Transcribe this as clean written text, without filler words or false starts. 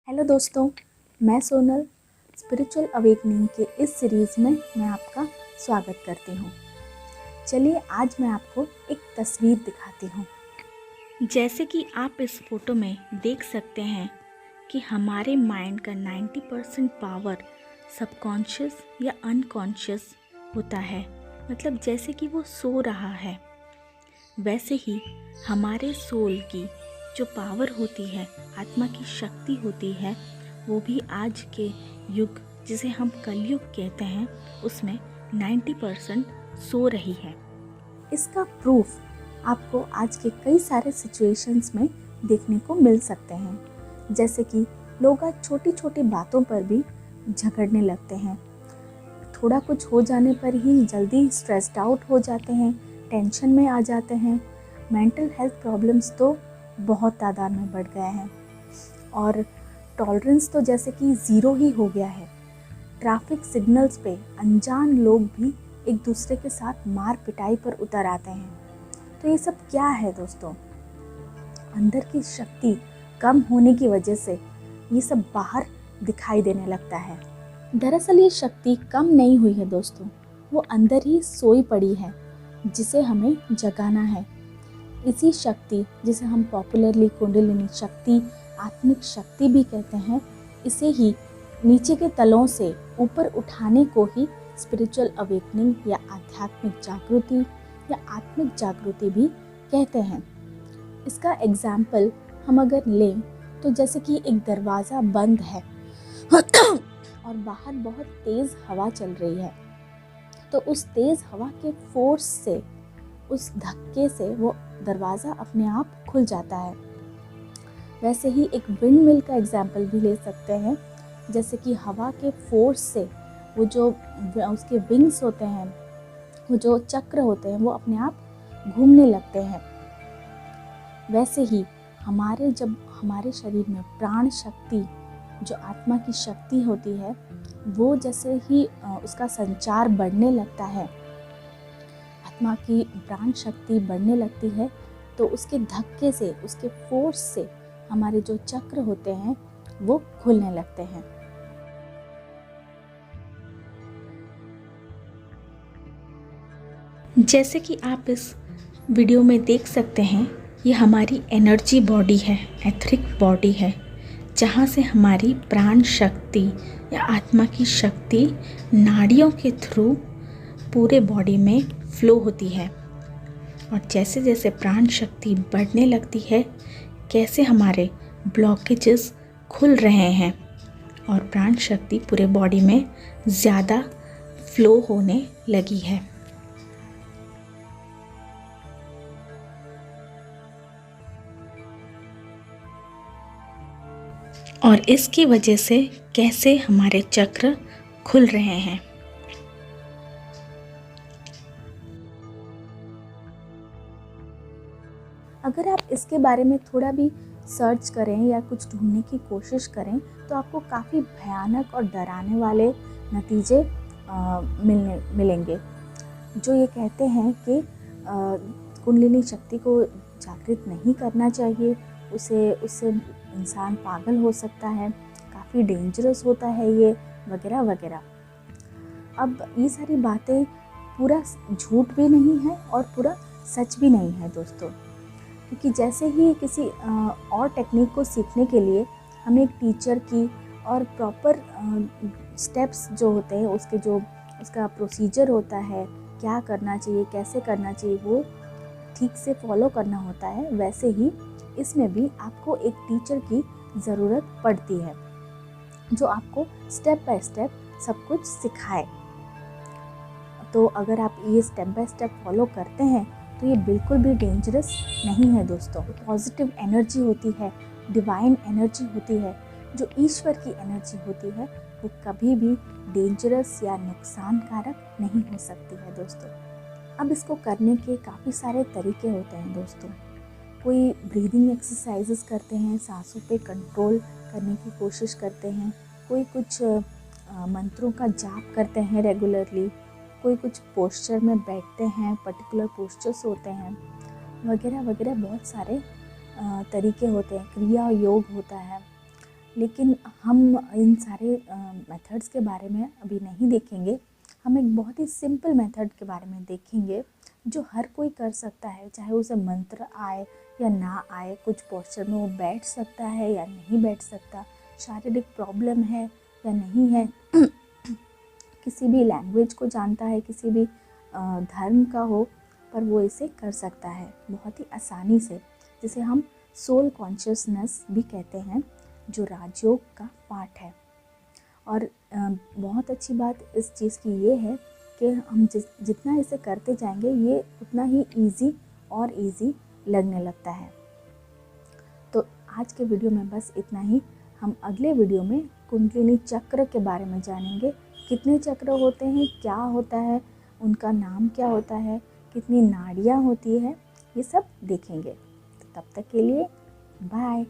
Hello दोस्तों, मैं Sonal spiritual awakening के इस सीरीज़ में मैं आपका स्वागत करती हूँ। चलिए आज मैं आपको एक तस्वीर दिखाती हूँ। जैसे कि आप इस फोटो में देख सकते हैं कि हमारे माइंड का 90% पावर सबकॉन्शियस या अनकॉन्शियस होता है, मतलब जैसे कि वो सो रहा है। वैसे ही हमारे सोल की जो पावर होती है, आत्मा की शक्ति होती है, वो भी आज के युग जिसे हम कलयुग कहते हैं उसमें 90% सो रही है। इसका प्रूफ आपको आज के कई सारे सिचुएशंस में देखने को मिल सकते हैं, जैसे कि लोग आज छोटी छोटी बातों पर भी झगड़ने लगते हैं। थोड़ा कुछ हो जाने पर ही जल्दी स्ट्रेस्ड आउट हो जाते हैं, टेंशन में आ जाते हैं। मेंटल हेल्थ प्रॉब्लम्स तो बहुत तादाद में बढ़ गए हैं और टॉलरेंस तो जैसे कि ज़ीरो ही हो गया है। ट्रैफिक सिग्नल्स पे अनजान लोग भी एक दूसरे के साथ मार पिटाई पर उतर आते हैं। तो ये सब क्या है दोस्तों? अंदर की शक्ति कम होने की वजह से ये सब बाहर दिखाई देने लगता है। दरअसल ये शक्ति कम नहीं हुई है दोस्तों, वो अंदर ही सोई पड़ी है, जिसे हमें जगाना है। इसी शक्ति, जिसे हम पॉपुलरली कुंडलिनी शक्ति, आत्मिक शक्ति भी कहते हैं, इसे ही नीचे के तलों से ऊपर उठाने को ही स्पिरिचुअल अवेकनिंग या आध्यात्मिक जागृति या आत्मिक जागृति भी कहते हैं। इसका एग्जाम्पल हम अगर लें तो जैसे कि एक दरवाज़ा बंद है और बाहर बहुत तेज़ हवा चल रही है, तो उस तेज़ हवा के फोर्स से, उस धक्के से वो दरवाज़ा अपने आप खुल जाता है। वैसे ही एक विंड मिल का एग्जाम्पल भी ले सकते हैं, जैसे कि हवा के फोर्स से वो जो उसके विंग्स होते हैं, वो जो चक्र होते हैं, वो अपने आप घूमने लगते हैं। वैसे ही जब हमारे शरीर में प्राण शक्ति, जो आत्मा की शक्ति होती है, वो जैसे ही उसका संचार बढ़ने लगता है, आत्मा की प्राण शक्ति बढ़ने लगती है, तो उसके धक्के से, उसके फोर्स से हमारे जो चक्र होते हैं वो खुलने लगते हैं। जैसे कि आप इस वीडियो में देख सकते हैं, ये हमारी एनर्जी बॉडी है, एथरिक बॉडी है, जहाँ से हमारी प्राण शक्ति या आत्मा की शक्ति नाड़ियों के थ्रू पूरे बॉडी में फ्लो होती है। और जैसे जैसे प्राण शक्ति बढ़ने लगती है, कैसे हमारे ब्लॉकेजेस खुल रहे हैं और प्राण शक्ति पूरे बॉडी में ज़्यादा फ्लो होने लगी है। और इसकी वजह से कैसे हमारे चक्र खुल रहे हैं। अगर आप इसके बारे में थोड़ा भी सर्च करें या कुछ ढूंढने की कोशिश करें तो आपको काफ़ी भयानक और डराने वाले नतीजे मिलेंगे, जो ये कहते हैं कि कुंडलिनी शक्ति को जागृत नहीं करना चाहिए, उससे इंसान पागल हो सकता है, काफ़ी डेंजरस होता है ये, वगैरह वगैरह। अब ये सारी बातें पूरा झूठ भी नहीं है और पूरा सच भी नहीं है दोस्तों, क्योंकि जैसे ही किसी और टेक्निक को सीखने के लिए हमें एक टीचर की और प्रॉपर स्टेप्स जो होते हैं, उसका प्रोसीजर होता है, क्या करना चाहिए, कैसे करना चाहिए, वो ठीक से फॉलो करना होता है, वैसे ही इसमें भी आपको एक टीचर की ज़रूरत पड़ती है, जो आपको स्टेप बाय स्टेप सब कुछ सिखाए। तो अगर आप ये स्टेप बाय स्टेप फॉलो करते हैं तो ये बिल्कुल भी डेंजरस नहीं है दोस्तों। पॉजिटिव एनर्जी होती है, डिवाइन एनर्जी होती है, जो ईश्वर की एनर्जी होती है, वो कभी भी डेंजरस या नुकसानकारक नहीं हो सकती है दोस्तों। अब इसको करने के काफ़ी सारे तरीके होते हैं दोस्तों। कोई ब्रीदिंग एक्सरसाइजेस करते हैं, सांसों पे कंट्रोल करने की कोशिश करते हैं, कोई कुछ मंत्रों का जाप करते हैं रेगुलरली, कोई कुछ पोस्चर में बैठते हैं, पर्टिकुलर पोस्चर्स होते हैं, वगैरह वगैरह। बहुत सारे तरीके होते हैं, क्रिया योग होता है, लेकिन हम इन सारे मेथड्स के बारे में अभी नहीं देखेंगे। हम एक बहुत ही सिंपल मेथड के बारे में देखेंगे जो हर कोई कर सकता है, चाहे उसे मंत्र आए या ना आए, कुछ पोस्चर में वो बैठ सकता है या नहीं बैठ सकता, शारीरिक प्रॉब्लम है या नहीं है, किसी भी लैंग्वेज को जानता है, किसी भी धर्म का हो, पर वो इसे कर सकता है बहुत ही आसानी से, जिसे हम सोल कॉन्शियसनेस भी कहते हैं, जो राजयोग का पार्ट है। और बहुत अच्छी बात इस चीज़ की ये है कि हम जितना इसे करते जाएंगे ये उतना ही इजी लगने लगता है। तो आज के वीडियो में बस इतना ही। हम अगले वीडियो में कुंडलिनी चक्र के बारे में जानेंगे। कितने चक्र होते हैं, क्या होता है, उनका नाम क्या होता है, कितनी नाड़ियाँ होती है, ये सब देखेंगे। तो तब तक के लिए बाय।